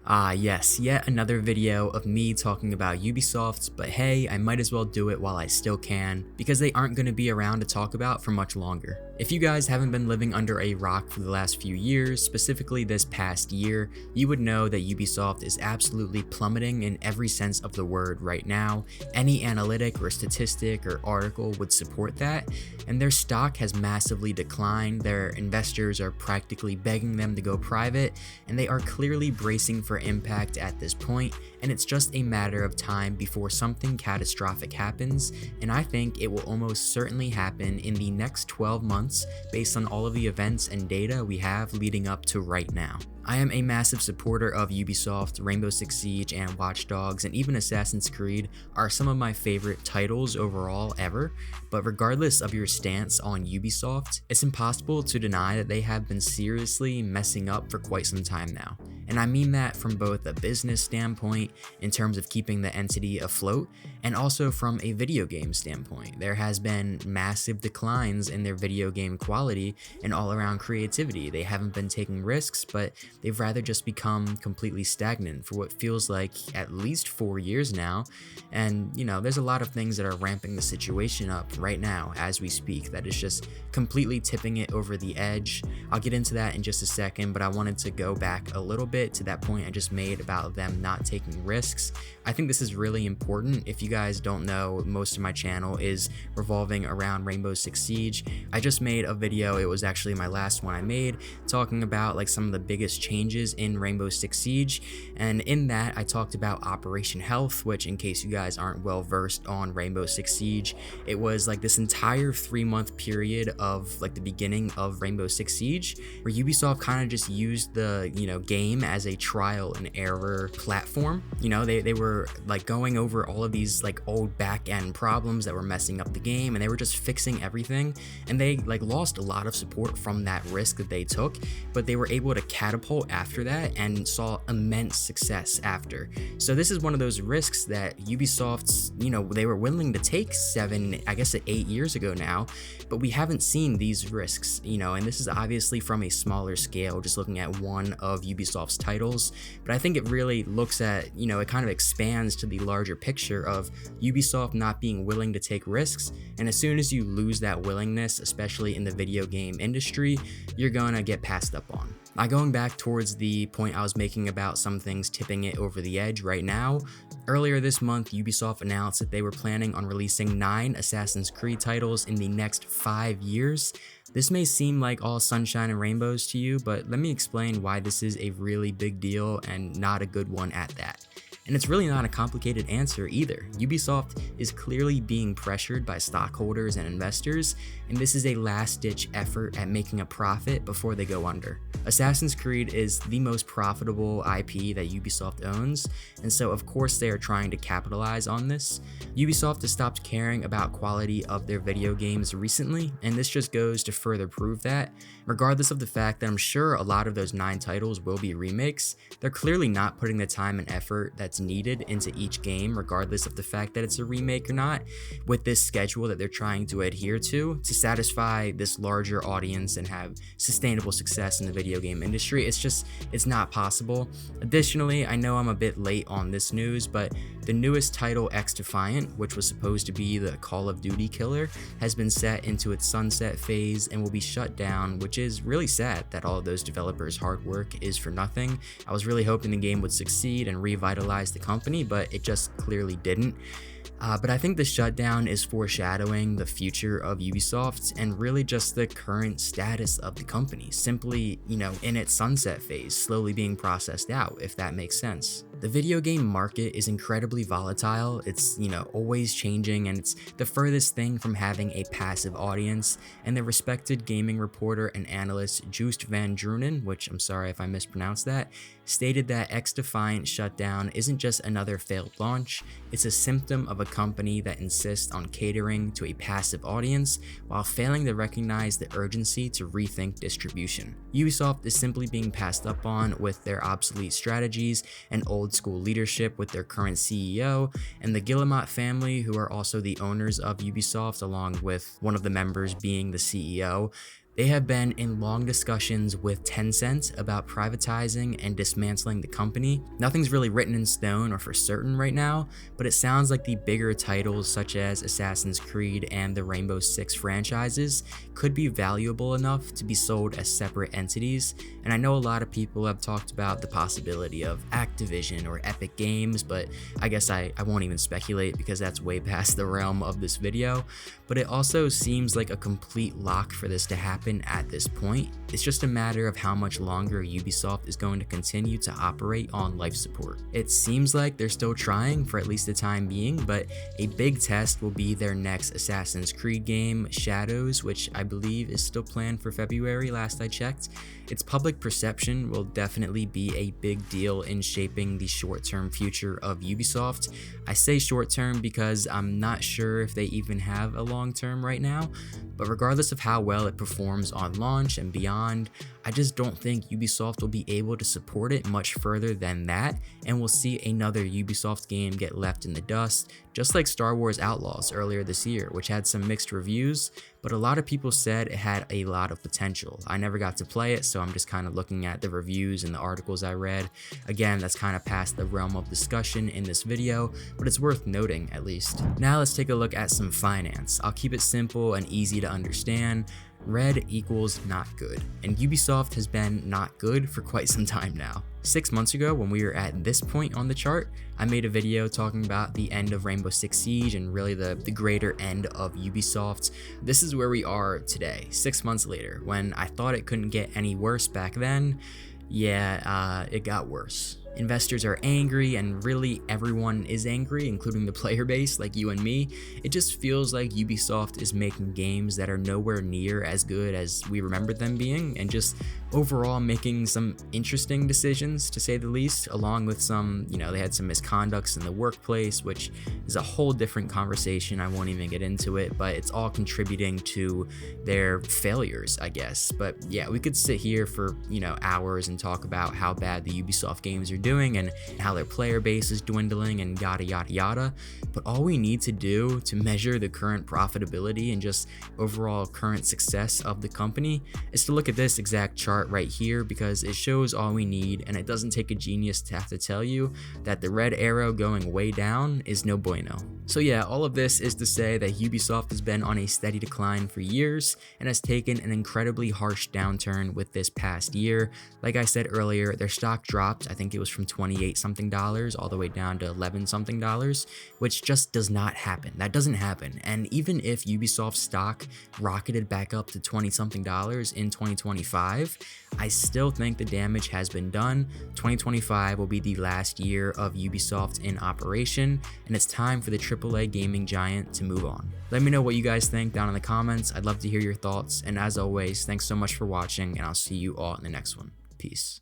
Yes, yet another video of me talking about Ubisoft, but hey, I might as well do it while I still can, because they aren't going to be around to talk about for much longer. If you guys haven't been living under a rock for the last few years, specifically this past year, you would know that Ubisoft is absolutely plummeting in every sense of the word right now. Any analytic or statistic or article would support that, and their stock has massively declined, their investors are practically begging them to go private, and they are clearly bracing for impact at this point, and it's just a matter of time before something catastrophic happens, and I think it will almost certainly happen in the next 12 months based on all of the events and data we have leading up to right now. I am a massive supporter of Ubisoft. Rainbow Six Siege and Watch Dogs and even Assassin's Creed are some of my favorite titles overall ever, but regardless of your stance on Ubisoft, it's impossible to deny that they have been seriously messing up for quite some time now. And I mean that from both a business standpoint in terms of keeping the entity afloat, and also from a video game standpoint. There has been massive declines in their video game quality and all around creativity. They haven't been taking risks, but they've rather just become completely stagnant for what feels like at least 4 years now. And there's a lot of things that are ramping the situation up right now as we speak that is just completely tipping it over the edge. I'll get into that in just a second, but I wanted to go back a little bit to that point I just made about them not taking risks. I think this is really important. If you guys don't know, most of my channel is revolving around Rainbow Six Siege. I just made a video, it was actually my last one I made, talking about like some of the biggest changes in Rainbow Six Siege, and in that I talked about Operation Health, which, in case you guys aren't well versed on Rainbow Six Siege, it was like this entire 3-month period of like the beginning of Rainbow Six Siege where Ubisoft kind of just used the game as a trial and error platform. They were like going over all of these like old back end problems that were messing up the game, and they were just fixing everything, and they like lost a lot of support from that risk that they took, but they were able to catapult after that and saw immense success after. So this is one of those risks that Ubisoft's, they were willing to take 8 years ago now, but we haven't seen these risks, and this is obviously from a smaller scale, just looking at one of Ubisoft's titles, but I think it really looks at, it kind of expands to the larger picture of Ubisoft not being willing to take risks, and as soon as you lose that willingness, especially in the video game industry, you're gonna get passed up on. Now, going back towards the point I was making about some things tipping it over the edge right now, earlier this month, Ubisoft announced that they were planning on releasing 9 Assassin's Creed titles in the next 5 years. This may seem like all sunshine and rainbows to you, but let me explain why this is a really big deal and not a good one at that. And it's really not a complicated answer either. Ubisoft is clearly being pressured by stockholders and investors, and this is a last-ditch effort at making a profit before they go under. Assassin's Creed is the most profitable IP that Ubisoft owns, and so of course they are trying to capitalize on this. Ubisoft has stopped caring about quality of their video games recently, and this just goes to further prove that. Regardless of the fact that I'm sure a lot of those 9 titles will be remakes, they're clearly not putting the time and effort that's needed into each game, regardless of the fact that it's a remake or not, with this schedule that they're trying to adhere to satisfy this larger audience and have sustainable success in the video game industry. It's not possible. Additionally, I know I'm a bit late on this news, but the newest title, X-Defiant, which was supposed to be the Call of Duty killer, has been set into its sunset phase and will be shut down, which is really sad that all of those developers' hard work is for nothing. I was really hoping the game would succeed and revitalize the company, but it just clearly didn't. But I think the shutdown is foreshadowing the future of Ubisoft and really just the current status of the company, simply, in its sunset phase, slowly being processed out, if that makes sense. The video game market is incredibly volatile. It's, always changing, and it's the furthest thing from having a passive audience, and the respected gaming reporter and analyst Joost van Drunen, which I'm sorry if I mispronounced that, stated that X-Defiant shutdown isn't just another failed launch, it's a symptom of a company that insists on catering to a passive audience while failing to recognize the urgency to rethink distribution. Ubisoft is simply being passed up on with their obsolete strategies and old school leadership with their current CEO, and the Guillemot family, who are also the owners of Ubisoft, along with one of the members being the CEO. They have been in long discussions with Tencent about privatizing and dismantling the company. Nothing's really written in stone or for certain right now, but it sounds like the bigger titles such as Assassin's Creed and the Rainbow Six franchises could be valuable enough to be sold as separate entities. And I know a lot of people have talked about the possibility of Activision or Epic Games, but I guess I won't even speculate because that's way past the realm of this video. But it also seems like a complete lock for this to happen at this point. It's just a matter of how much longer Ubisoft is going to continue to operate on life support. It seems like they're still trying for at least the time being, but a big test will be their next Assassin's Creed game, Shadows, which I believe is still planned for February last I checked. Its public perception will definitely be a big deal in shaping the short-term future of Ubisoft. I say short-term because I'm not sure if they even have a long-term right now, but regardless of how well it performs on launch and beyond, I just don't think Ubisoft will be able to support it much further than that, and we'll see another Ubisoft game get left in the dust, just like Star Wars Outlaws earlier this year, which had some mixed reviews, but a lot of people said it had a lot of potential. I never got to play it, so I'm just kind of looking at the reviews and the articles I read. Again, that's kind of past the realm of discussion in this video, but it's worth noting at least. Now let's take a look at some finance. I'll keep it simple and easy to understand. Red equals not good, and Ubisoft has been not good for quite some time now. 6 months ago, when we were at this point on the chart, I made a video talking about the end of Rainbow Six Siege and really the greater end of Ubisoft. This is where we are today, 6 months later. When I thought it couldn't get any worse back then, it got worse. Investors are angry, and really everyone is angry, including the player base like you and me. It just feels like Ubisoft is making games that are nowhere near as good as we remember them being, and just overall making some interesting decisions, to say the least, along with some, they had some misconducts in the workplace, which is a whole different conversation. I won't even get into it, but it's all contributing to their failures, I guess. But yeah, we could sit here for, hours and talk about how bad the Ubisoft games are doing and how their player base is dwindling and yada yada yada, but all we need to do to measure the current profitability and just overall current success of the company is to look at this exact chart right here, because it shows all we need, and it doesn't take a genius to have to tell you that the red arrow going way down is no bueno. So yeah, all of this is to say that Ubisoft has been on a steady decline for years and has taken an incredibly harsh downturn with this past year. Like I said earlier, their stock dropped, I think it was from 28 something dollars all the way down to 11 something dollars, which just does not happen. That doesn't happen. And even if Ubisoft stock rocketed back up to 20 something dollars in 2025, I still think the damage has been done. 2025 will be the last year of Ubisoft in operation, and it's time for the AAA gaming giant to move on. Let me know what you guys think down in the comments. I'd love to hear your thoughts, and as always, thanks so much for watching, and I'll see you all in the next one. Peace.